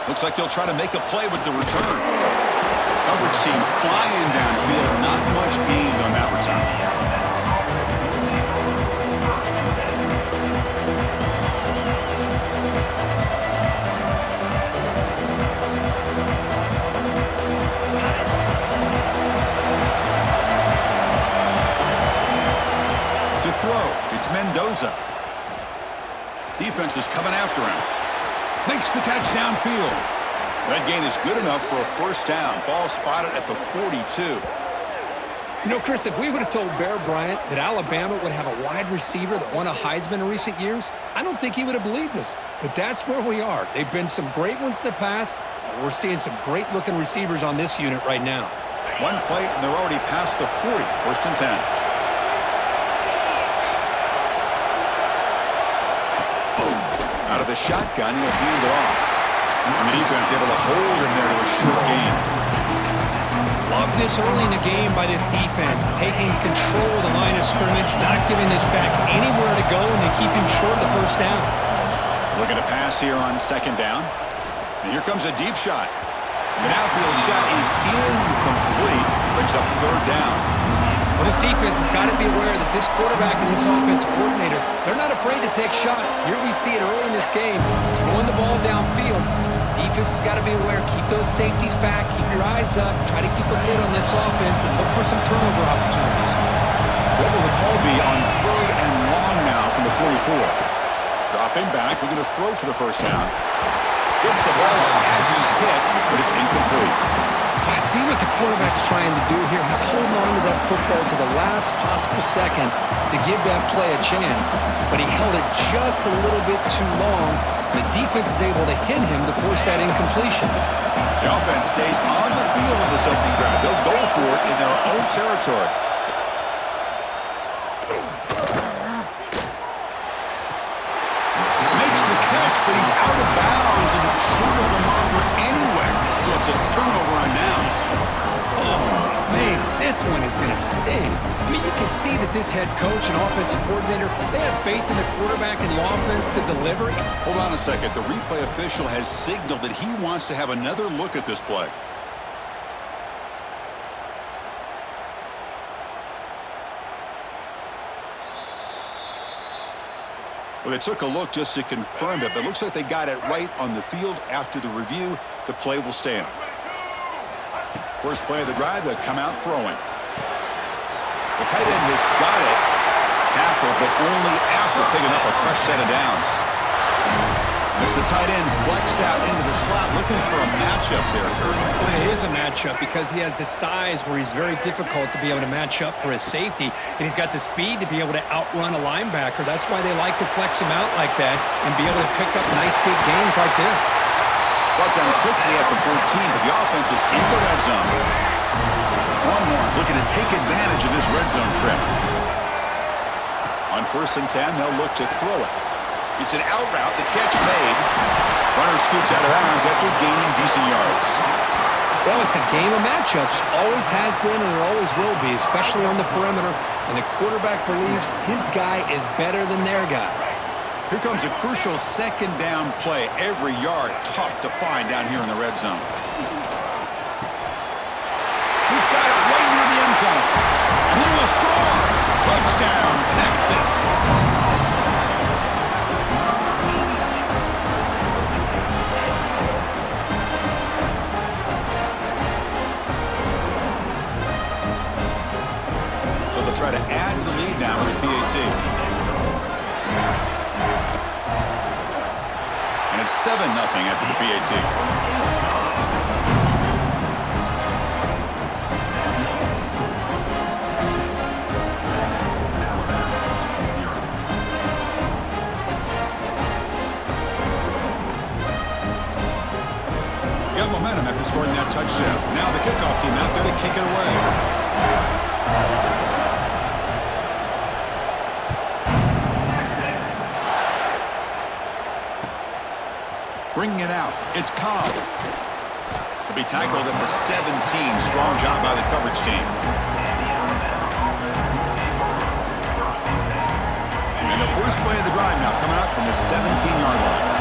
Looks like he'll try to make a play with the return. Coverage team flying downfield. Not much gained on that return. It's Mendoza. Defense is coming after him. Makes the catch downfield. That gain is good enough for a first down. Ball spotted at the 42. You know, Chris, if we would have told Bear Bryant that Alabama would have a wide receiver that won a Heisman in recent years, I don't think he would have believed us. But that's where we are. They've been some great ones in the past, and we're seeing some great-looking receivers on this unit right now. One play, and they're already past the 40. First and 10. Out of the shotgun, he'll hand it off. And the defense able to hold him there to a short gain. Love this early in the game by this defense, taking control of the line of scrimmage, not giving this back anywhere to go, and they keep him short of the first down. Looking to pass here on second down. And here comes a deep shot. An outfield shot is incomplete. Brings up third down. Well, this defense has got to be aware that this quarterback and this offensive coordinator, they're not afraid to take shots. Here we see it early in this game, throwing the ball downfield. The defense has got to be aware. Keep those safeties back. Keep your eyes up. Try to keep a lid on this offense and look for some turnover opportunities. What will the call be on third and long now from the 44? Dropping back, looking to throw for the first down. Gets the ball up as he's hit, but it's incomplete. I see what the quarterback's trying to do here. He's holding on to that football to the last possible second to give that play a chance, but he held it just a little bit too long. The defense is able to hit him to force that incompletion. The offense stays on the field in this opening drive. They'll go for it in their own territory. Makes the catch, but he's out of bounds and short of the marker anyway. So it's a turnover on downs. Oh, man, this one is going to sting. I mean, you can see that this head coach and offensive coordinator, they have faith in the quarterback and the offense to deliver. Hold on a second. The replay official has signaled that he wants to have another look at this play. Well, they took a look just to confirm it, but it looks like they got it right on the field. After the review, the play will stand. First play of the drive, they'll come out throwing. The tight end has got it. Tackle, but only after picking up a fresh set of downs. As the tight end flexed out into the slot, looking for a matchup there, Kurt. Well, it is a matchup because he has the size where he's very difficult to be able to match up for his safety, and he's got the speed to be able to outrun a linebacker. That's why they like to flex him out like that and be able to pick up nice big gains like this. Brought down quickly at the 14, but the offense is in the red zone. Longhorns looking to take advantage of this red zone trip. On first and 10, they'll look to throw it. It's an out route, the catch made. Runner scoots out of bounds after gaining decent yards. Well, it's a game of matchups. Always has been and it always will be, especially on the perimeter. And the quarterback believes his guy is better than their guy. Here comes a crucial second down play. Every yard tough to find down here in the red zone. He's got it right near the end zone. And he will score. Touchdown, Texas. Try to add to the lead now with the PAT. And it's 7-0 after the PAT. Got momentum after scoring that touchdown. Now the kickoff team out there to kick it away. Bringing it out, it's Cobb. He'll be tackled at the 17. Strong job by the coverage team. And the first play of the drive now coming up from the 17-yard line.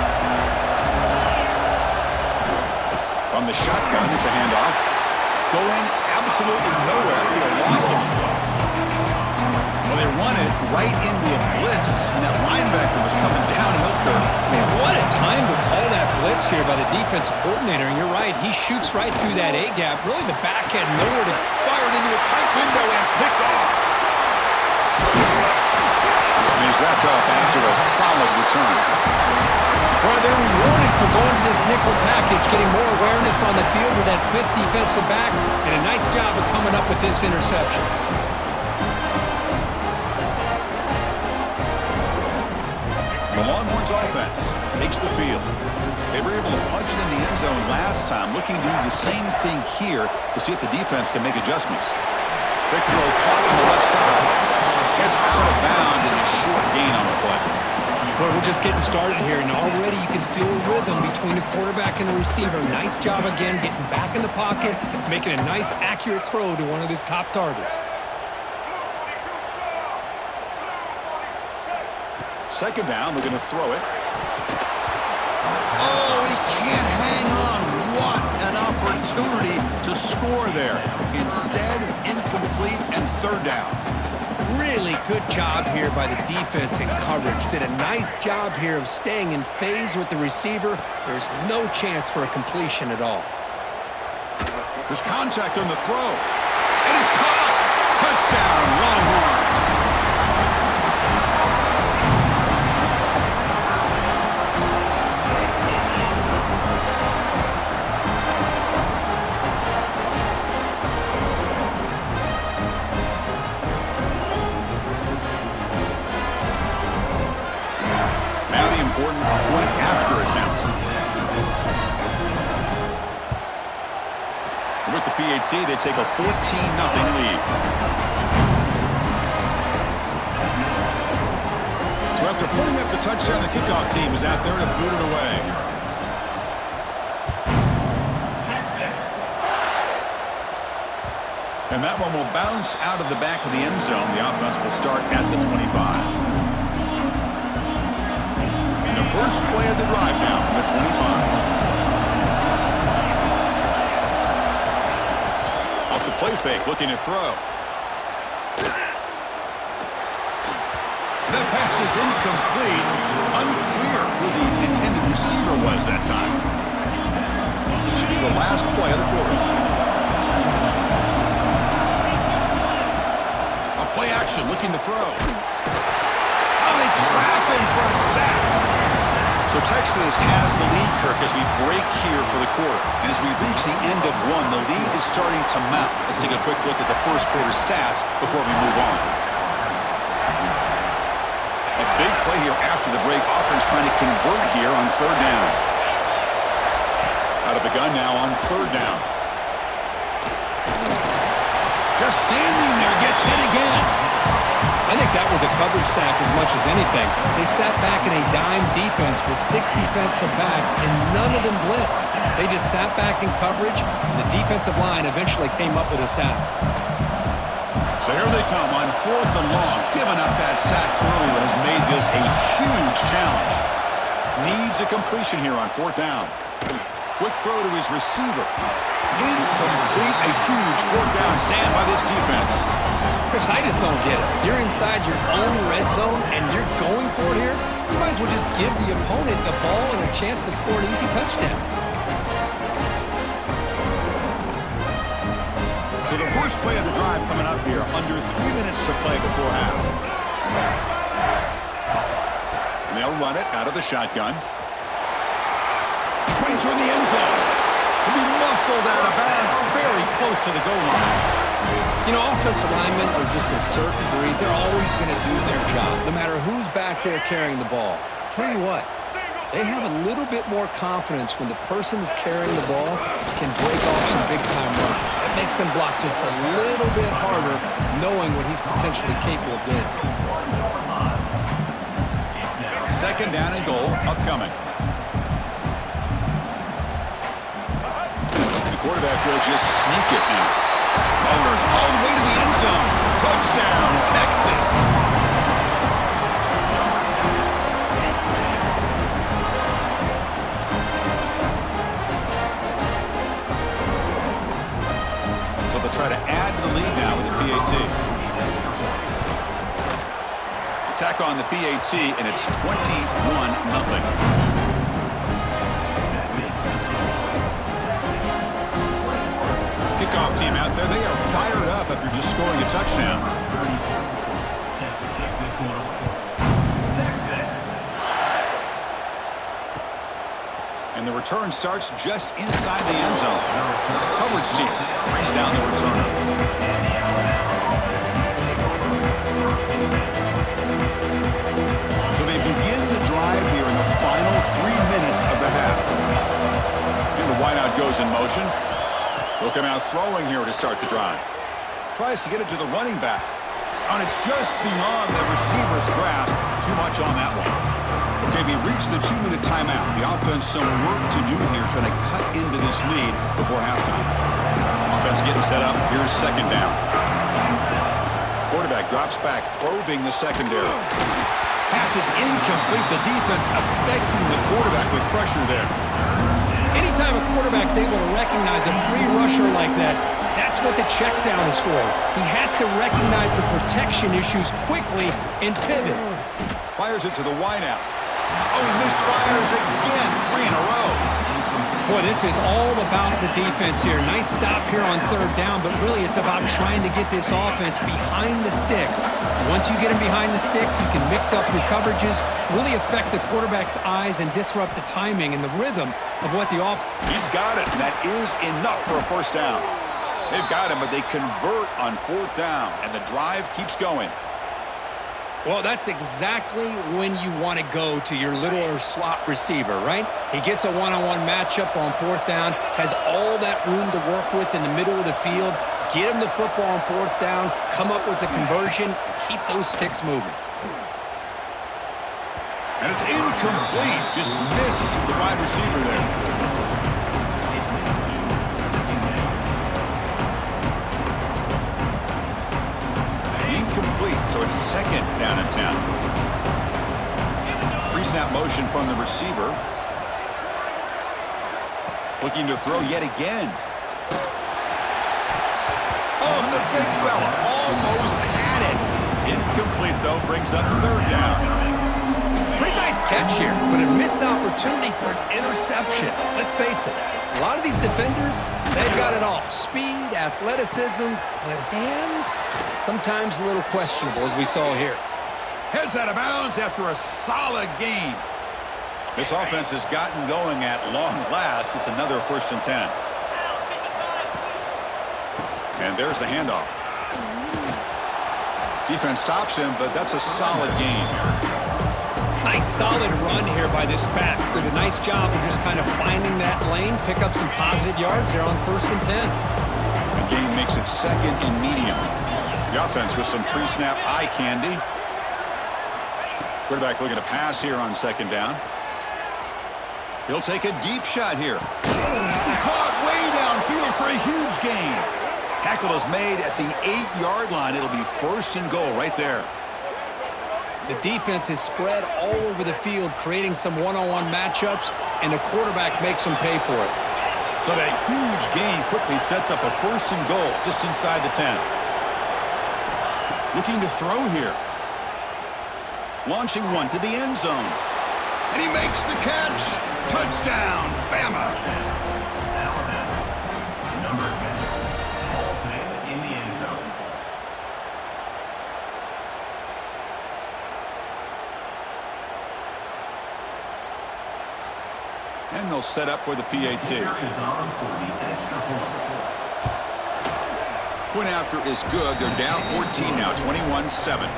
the shotgun. It's a handoff. Going absolutely nowhere. A loss on the play. Well, they run it right into a blitz, and that linebacker was coming downhill curve. Man, what a time to call that blitz here by the defensive coordinator. And you're right, he shoots right through that A-gap. Really, the back had nowhere to... Fired into a tight window and picked off. And he's wrapped up after a solid return. Well, they're rewarded for going to this nickel package, getting more awareness on the field with that fifth defensive back, and a nice job of coming up with this interception. The Longhorns offense takes the field. They were able to punch it in the end zone last time, looking to do the same thing here to see if the defense can make adjustments. Big throw caught on the left side. It's out of bounds and a short gain on the play. Well, we're just getting started here, and already you can feel a rhythm between the quarterback and the receiver. Nice job again getting back in the pocket, making a nice, accurate throw to one of his top targets. Second down, we're going to throw it. Oh, he can't hang on. What an opportunity to score there. Instead, incomplete and third down. Really good job here by the defense in coverage. Did a nice job here of staying in phase with the receiver. There's no chance for a completion at all. There's contact on the throw. And it's caught. Touchdown, Longhorns. Point after attempt. With the PHC, they take a 14-0 lead. So after putting up the touchdown, the kickoff team is out there to boot it away. And that one will bounce out of the back of the end zone. The offense will start at the 25. First play of the drive now from the 25. Off the play fake, looking to throw. The pass is incomplete. Unclear who the intended receiver was that time. It should be the last play of the quarter. A play action, looking to throw. Oh, they trap him for a sack. So Texas has the lead, Kirk, as we break here for the quarter. And as we reach the end of one, the lead is starting to mount. Let's take a quick look at the first quarter stats before we move on. A big play here after the break. Offense trying to convert here on third down. Out of the gun now on third down. Just standing there, gets hit again. I think that was a coverage sack as much as anything. They sat back in a dime defense with 6 defensive backs, and none of them blitzed. They just sat back in coverage, and the defensive line eventually came up with a sack. So here they come on 4th and long. Giving up that sack earlier has made this a huge challenge. Needs a completion here on 4th down. Quick throw to his receiver. Incomplete. A huge 4th down stand by this defense. Chris, I just don't get it. You're inside your own red zone, and you're going for it here? You might as well just give the opponent the ball and a chance to score an easy touchdown. So the first play of the drive coming up here, under 3 minutes to play before half. And they'll run it out of the shotgun. Going toward the end zone. He'll be muscled out of bounds, very close to the goal line. You know, offensive linemen are just a certain breed. They're always going to do their job, no matter who's back there carrying the ball. I'll tell you what, they have a little bit more confidence when the person that's carrying the ball can break off some big-time runs. That makes them block just a little bit harder, knowing what he's potentially capable of doing. Second down and goal upcoming. The quarterback will just sneak it now. Motors all the way to the end zone. Touchdown, Texas. tack on the PAT, and it's 21-0. Kickoff team out there. They are fired up after just scoring a touchdown. And the return starts just inside the end zone. Coverage team brings down the returner. So they begin the drive here in the final 3 minutes of the half. And the wideout goes in motion. He'll come out throwing here to start the drive. Tries to get it to the running back. And it's just beyond the receiver's grasp. Too much on that one. Okay, we reached the 2-minute timeout. The offense some work to do here trying to cut into this lead before halftime. Offense getting set up. Here's second down. Quarterback drops back, probing the secondary. Pass is incomplete. The defense affecting the quarterback with pressure there. Anytime a quarterback's able to recognize a free rusher like that, that's what the check down is for. He has to recognize the protection issues quickly and pivot. Fires it to the wideout. Oh, he misfires again. 3 in a row. Boy, this is all about the defense here. Nice stop here on third down, but really it's about trying to get this offense behind the sticks. Once you get him behind the sticks, you can mix up your coverages, really affect the quarterback's eyes and disrupt the timing and the rhythm of what the offense. He's got it, and that is enough for a first down. They've got him, but they convert on fourth down, and the drive keeps going. Well, that's exactly when you want to go to your littler slot receiver, right? He gets a one-on-one matchup on fourth down, has all that room to work with in the middle of the field, get him the football on fourth down, come up with a conversion, keep those sticks moving. And it's incomplete. Just missed the wide receiver there. Incomplete, so it's second down and 10. Pre-snap motion from the receiver. Looking to throw yet again. Oh, and the big fella almost had it. Incomplete, though, brings up third down. Pretty nice catch here, but a missed opportunity for an interception. Let's face it, a lot of these defenders, they've got it all. Speed, athleticism, but hands, sometimes a little questionable, as we saw here. Heads out of bounds after a solid game. This offense has gotten going at long last. It's another 1st and 10. And there's the handoff. Defense stops him, but that's a solid game. Nice solid run here by this back. Did a nice job of just kind of finding that lane, pick up some positive yards there on 1st and 10. The game makes it second and medium. The offense with some pre-snap eye candy. Quarterback looking to pass here on second down. He'll take a deep shot here. Caught way downfield for a huge gain. Tackle is made at the 8-yard line. It'll be 1st and goal right there. The defense is spread all over the field, creating some one-on-one matchups, and the quarterback makes them pay for it. So that huge gain quickly sets up a 1st and goal just inside the 10. Looking to throw here. Launching one to the end zone. And he makes the catch. Touchdown, Bama. And they'll set up for the PAT. Point after is good. They're down 14 now, 21-7.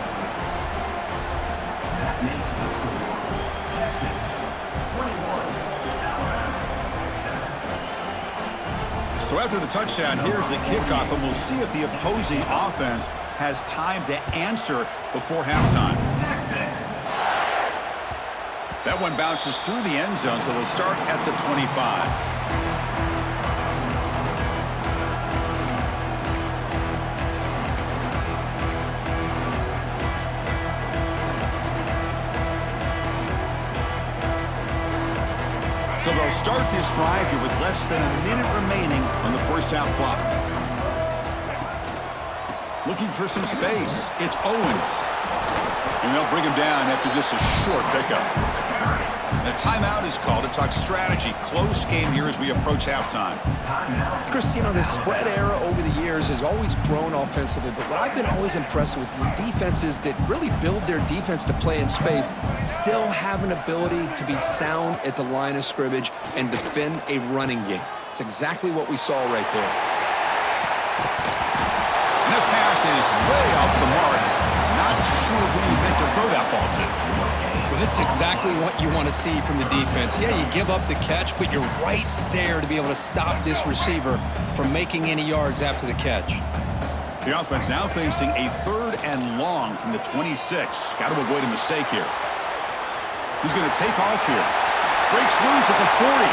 So after the touchdown, here's the kickoff, and we'll see if the opposing offense has time to answer before halftime. That one bounces through the end zone, so they'll start at the 25. So they'll start this drive here with less than a minute remaining on the first half clock. Looking for some space. It's Owens. And they'll bring him down after just a short pickup. The timeout is called to talk strategy. Close game here as we approach halftime. Chris, you know, the spread era over the years has always grown offensively, but what I've been always impressed with defenses that really build their defense to play in space still have an ability to be sound at the line of scrimmage and defend a running game. It's exactly what we saw right there. And the pass is way off the mark. Not sure who he meant to throw that ball to. Well, this is exactly what you want to see from the defense. Yeah, you give up the catch, but you're right there to be able to stop this receiver from making any yards after the catch. The offense now facing a 3rd and long from the 26. Got to avoid a mistake here. He's going to take off here. Breaks loose at the 40.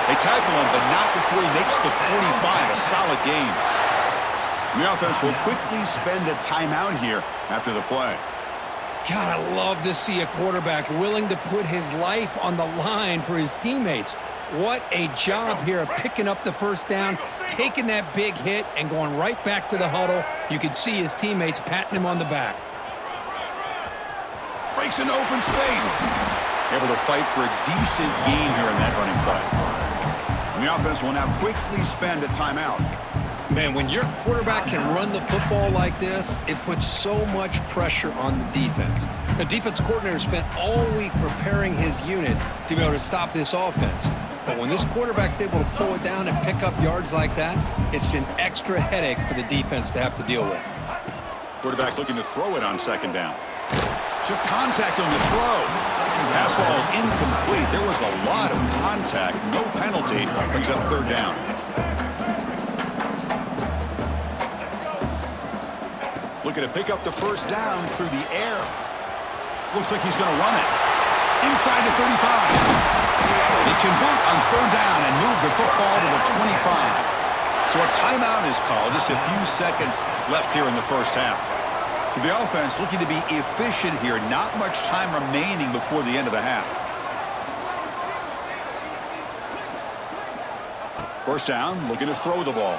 They tackle him, but not before he makes the 45. A solid game. And the offense will quickly spend a timeout here after the play. God, I love to see a quarterback willing to put his life on the line for his teammates. What a job here of picking up the first down, taking that big hit, and going right back to the huddle. You can see his teammates patting him on the back. Breaks into open space. Able to fight for a decent gain here in that running play. And the offense will now quickly spend a timeout. Man, when your quarterback can run the football like this, it puts so much pressure on the defense. The defense coordinator spent all week preparing his unit to be able to stop this offense. But when this quarterback's able to pull it down and pick up yards like that, it's an extra headache for the defense to have to deal with. Quarterback looking to throw it on 2nd down. Took contact on the throw. Pass ball is incomplete. There was a lot of contact. No penalty. Brings up 3rd down. Looking to pick up the first down through the air. Looks like he's going to run it. Inside the 35. They convert on 3rd down and move the football to the 25. So a timeout is called. Just a few seconds left here in the first half. So the offense looking to be efficient here. Not much time remaining before the end of the half. First down, looking to throw the ball.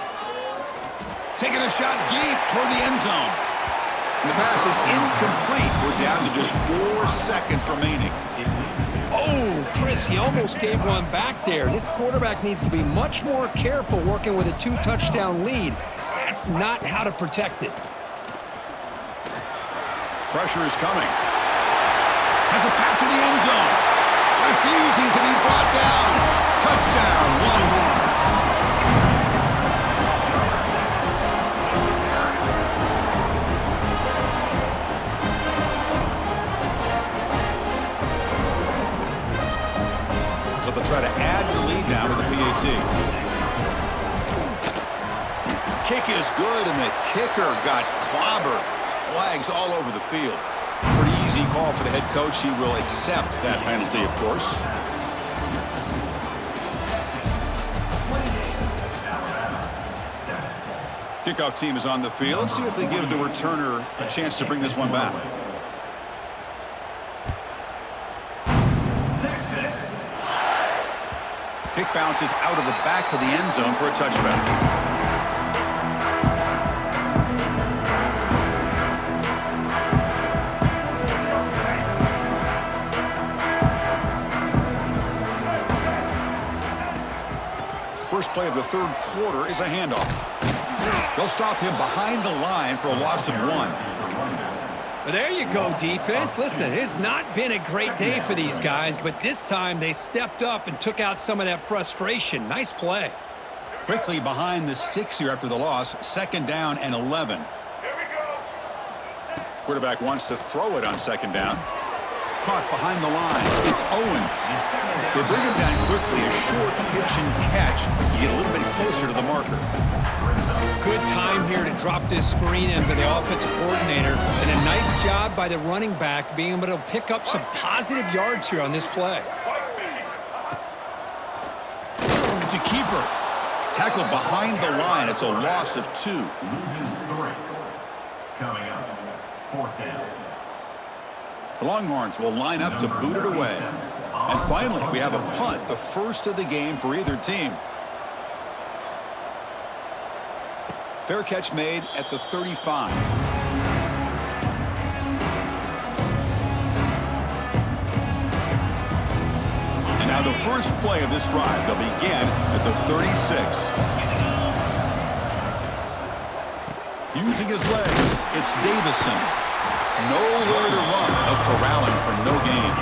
Taking a shot deep toward the end zone. And the pass is incomplete. We're down to just 4 seconds remaining. Oh, Chris, he almost gave one back there. This quarterback needs to be much more careful working with a 2-touchdown lead. That's not how to protect it. Pressure is coming. Has a path to the end zone. Refusing to be brought down. Touchdown, Longhorns. So they'll try to add the lead now with the PAT. Kick is good, and the kicker got clobbered. Flags all over the field. Pretty easy call for the head coach. He will accept that penalty, of course. Kickoff team is on the field. Let's see if they give the returner a chance to bring this one back. Kick bounces out of the back of the end zone for a touchback. First play of the 3rd quarter is a handoff. They'll stop him behind the line for a loss of 1. Well, there you go, defense. Listen, it's not been a great day for these guys, but this time they stepped up and took out some of that frustration. Nice play. Quickly behind the sticks here after the loss. 2nd down and 11. Quarterback wants to throw it on 2nd down. Caught behind the line. It's Owens. They bring him down quickly. A short pitch and catch. You get a little bit closer to the marker. Good time here to drop this screen in by the offensive coordinator. And a nice job by the running back being able to pick up some positive yards here on this play. It's a keeper. Tackled behind the line. It's a loss of 2. Coming up, 4th down. The Longhorns will line up to boot it away. And finally, we have a punt, the first of the game for either team. Fair catch made at the 35. the first play of this drive, they'll begin at the 36. Using his legs, it's Davison. Nowhere to run. A corralling for no gain.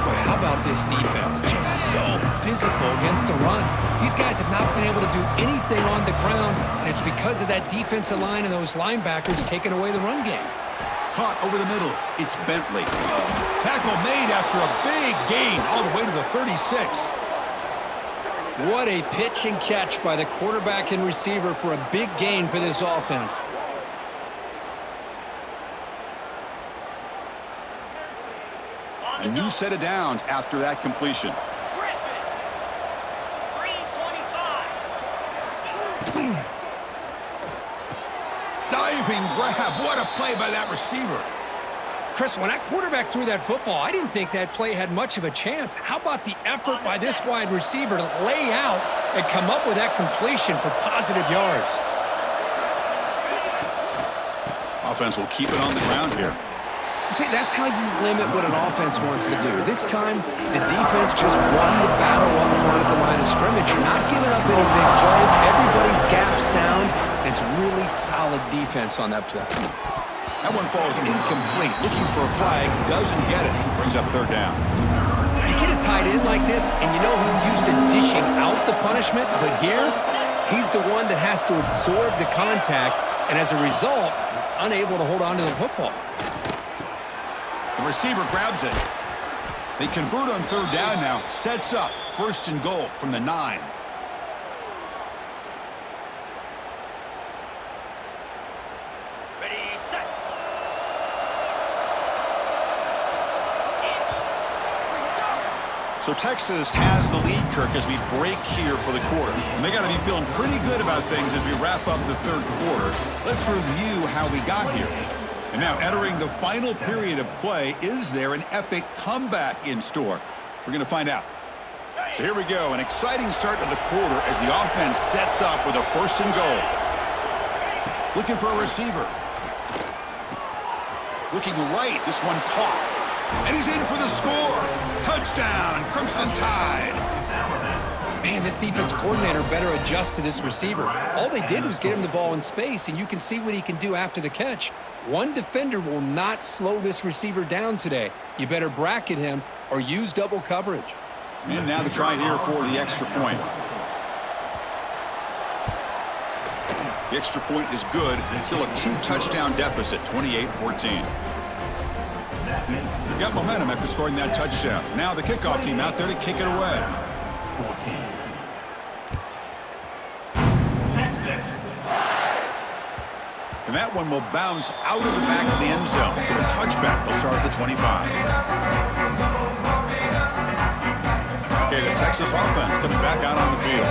Boy, how about this defense? Just so physical against the run. These guys have not been able to do anything on the ground, and it's because of that defensive line and those linebackers taking away the run game. Caught over the middle. It's Bentley. Tackle made after a big gain all the way to the 36. What a pitch and catch by the quarterback and receiver for a big gain for this offense. A new set of downs after that completion. Diving grab. What a play by that receiver. Chris, when that quarterback threw that football, I didn't think that play had much of a chance. How about the effort by this wide receiver to lay out and come up with that completion for positive yards? Offense will keep it on the ground here. See, that's how you limit what an offense wants to do. This time, the defense just won the battle up front at the line of scrimmage. You're not giving up any big plays. Everybody's gap sound. It's really solid defense on that play. That one falls incomplete. Looking for a flag. Doesn't get it. Brings up third down. You get a tight end like this, and you know he's used to dishing out the punishment, but here, he's the one that has to absorb the contact, and as a result, he's unable to hold on to the football. The receiver grabs it. They convert on third down now. Sets up first and goal from the 9. Ready, set. So Texas has the lead, Kirk, as we break here for the quarter. And they got to be feeling pretty good about things as we wrap up the third quarter. Let's review how we got here. And now entering the final period of play, is there an epic comeback in store? We're going to find out. So here we go, an exciting start to the quarter as the offense sets up with a first and goal. Looking for a receiver. Looking right, this one caught. And he's in for the score. Touchdown, Crimson Tide. Man, this defense coordinator better adjust to this receiver. All they did was get him the ball in space, and you can see what he can do after the catch. One defender will not slow this receiver down today. You better bracket him or use double coverage. And now the try here for the extra point. The extra point is good. Still a 2-touchdown deficit, 28-14. Got momentum after scoring that touchdown. Now the kickoff team out there to kick it away. 14. Texas. And that one will bounce out of the back of the end zone. So a touchback. They'll start at the 25. Okay, the Texas offense comes back out on the field.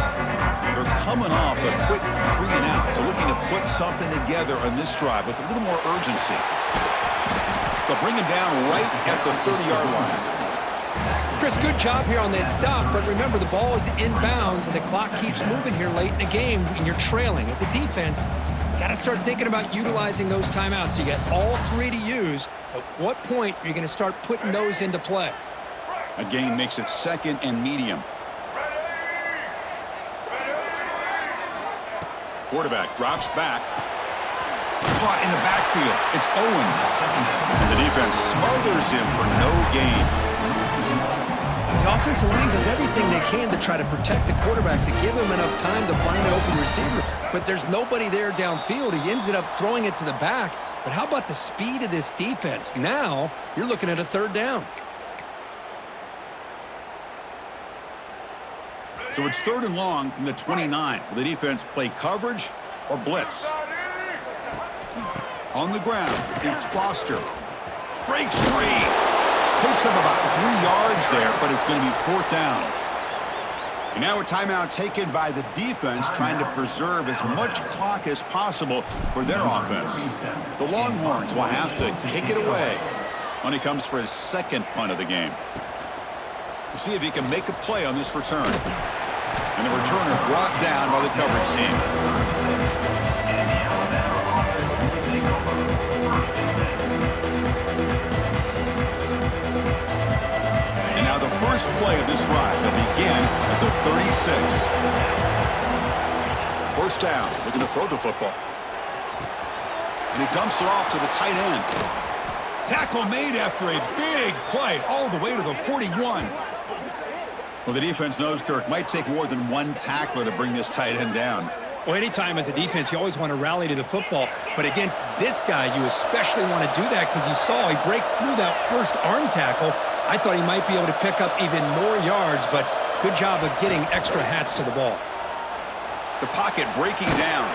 They're coming off a quick 3-and-out. So looking to put something together on this drive with a little more urgency. They'll bring him down right at the 30-yard line. Chris, good job here on this stop, but remember the ball is inbounds and the clock keeps moving here late in the game and you're trailing. As a defense, you got to start thinking about utilizing those timeouts. You got all 3 to use. At what point are you going to start putting those into play? A gain makes it second and medium. Quarterback drops back. Caught in the backfield. It's Owens. And the defense smothers him for no gain. The offensive line does everything they can to try to protect the quarterback, to give him enough time to find an open receiver. But there's nobody there downfield. He ends up throwing it to the back. But how about the speed of this defense? Now you're looking at a third down. So it's third and long from the 29. Will the defense play coverage or blitz? On the ground, it's Foster. Breaks free. Picks up about 3 yards there, but it's going to be fourth down. And now a timeout taken by the defense, trying to preserve as much clock as possible for their offense. The Longhorns will have to kick it away when he comes for his second punt of the game. We'll see if he can make a play on this return. And the returner brought down by the coverage team. And now the first first play of this drive. They'll begin at the 36. First down, looking to throw the football. And he dumps it off to the tight end. Tackle made after a big play all the way to the 41. Well, the defense knows, Kirk, might take more than one tackler to bring this tight end down. Well, anytime as a defense, you always want to rally to the football. But against this guy, you especially want to do that because you saw he breaks through that first arm tackle. I thought he might be able to pick up even more yards, but good job of getting extra hats to the ball. The pocket breaking down.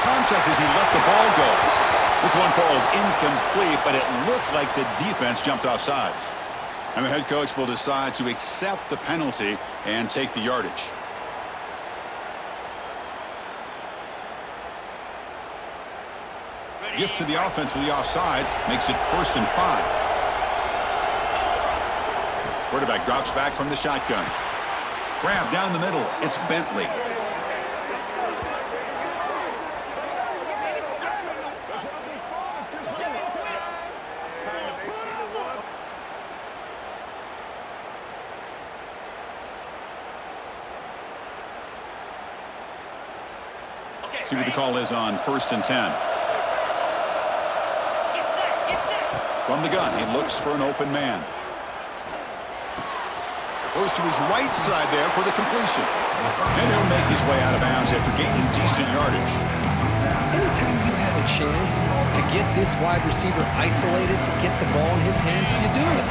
Contact as he let the ball go. This one falls incomplete, but it looked like the defense jumped off sides. And the head coach will decide to accept the penalty and take the yardage. Gift to the offense with the offsides makes it 1st and 5. Quarterback drops back from the shotgun. Grab down the middle. It's Bentley. See what the call is on 1st and 10. From the gun, he looks for an open man. Goes to his right side there for the completion. And he'll make his way out of bounds after gaining decent yardage. Anytime you have a chance to get this wide receiver isolated, to get the ball in his hands, you do it.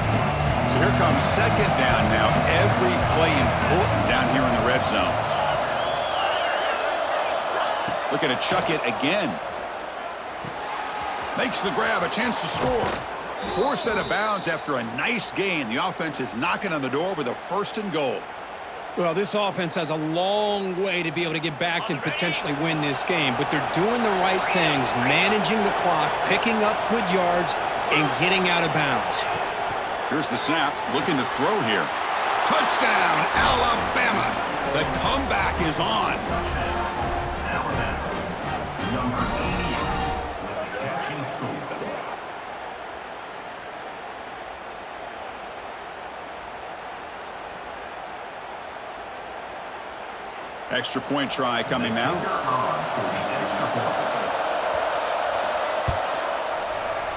So here comes 2nd down now. Every play important down here in the red zone. Looking to chuck it again. Makes the grab, a chance to score. Forced out of bounds after a nice gain. The offense is knocking on the door with a 1st and goal. Well, this offense has a long way to be able to get back and potentially win this game, but they're doing the right things, managing the clock, picking up good yards, and getting out of bounds. Here's the snap, looking to throw here. Touchdown, Alabama. The comeback is on. Number 88 with a catch and score. Extra point try coming now.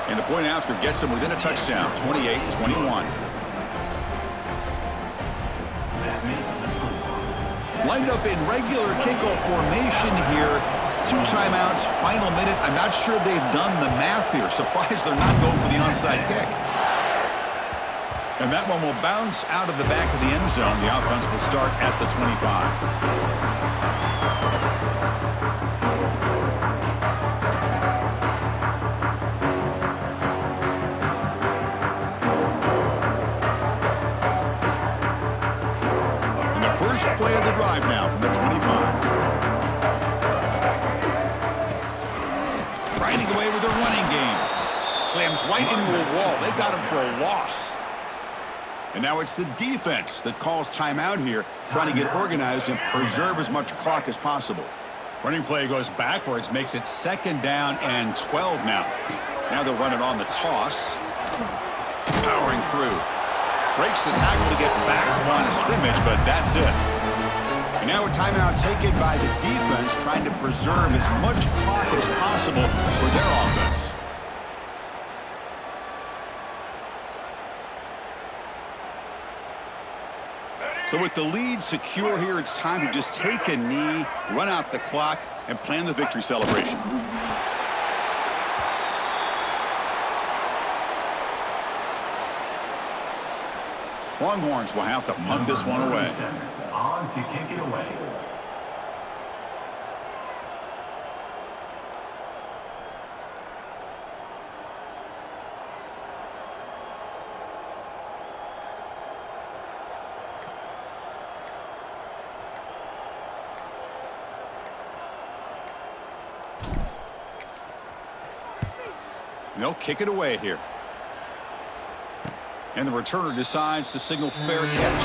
And the point after gets them within a touchdown, 28-21. Lined up in regular kickoff formation here. 2 timeouts, final minute. I'm not sure they've done the math here. Surprised they're not going for the onside kick. And that one will bounce out of the back of the end zone. The offense will start at the 25. And the first play of the drive now from the 25. Riding away with their running game. Slams right into a wall. They got him for a loss. And now it's the defense that calls timeout here, trying to get organized and preserve as much clock as possible. Running play goes backwards, makes it 2nd down and 12 now. Now they'll run it on the toss. Powering through. Breaks the tackle to get back to the line of scrimmage, but that's it. And now a timeout taken by the defense, trying to preserve as much clock as possible for their offense. So with the lead secure here, it's time to just take a knee, run out the clock, and plan the victory celebration. Longhorns will have to punt this one away. On to kick it away. They'll kick it away here. And the returner decides to signal fair catch.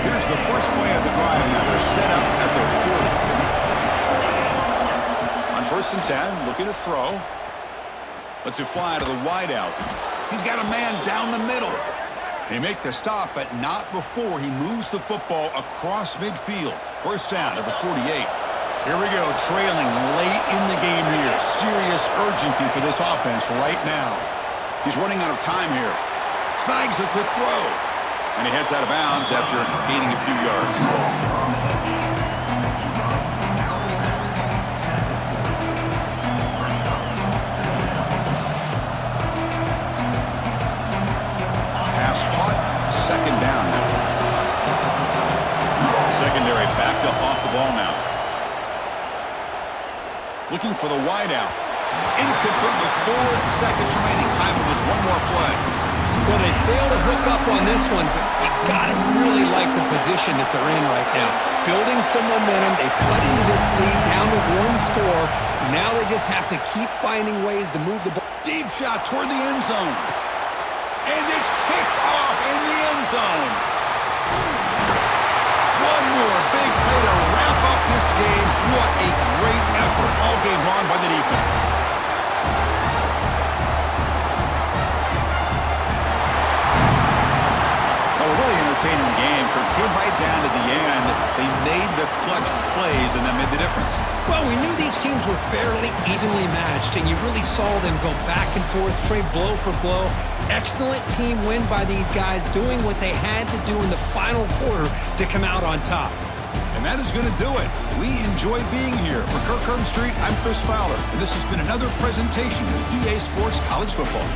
Here's the first play of the drive. Now they're set up at their 40. On 1st and 10, looking to throw. Lets it fly to the wideout. He's got a man down the middle. They make the stop, but not before he moves the football across midfield. First down at the 48. Here we go, trailing late in the game here. Serious urgency for this offense right now. He's running out of time here. Snags a quick throw. And he heads out of bounds after gaining a few yards. Pass caught. Second down now. Secondary backed up off the ball now. Looking for the wideout. Incomplete with 4 seconds remaining. Time for just one more play. Well, they failed to hook up on this one, but you got to really like the position that they're in right now. Building some momentum. They cut into this lead down to 1 score. Now they just have to keep finding ways to move the ball. Deep shot toward the end zone. And it's picked off in the end zone. One more big play to wrap up this game. What a great effort all game long by the defense. Well, a really entertaining game. It came right down to the end. They made the clutch plays, and that made the difference. Well, we knew these teams were fairly evenly matched, and you really saw them go back and forth, trade blow for blow. Excellent team win by these guys, doing what they had to do in the final quarter to come out on top. And that is going to do it. We enjoyed being here. For Kirk Street, I'm Chris Fowler, and this has been another presentation of EA Sports College Football.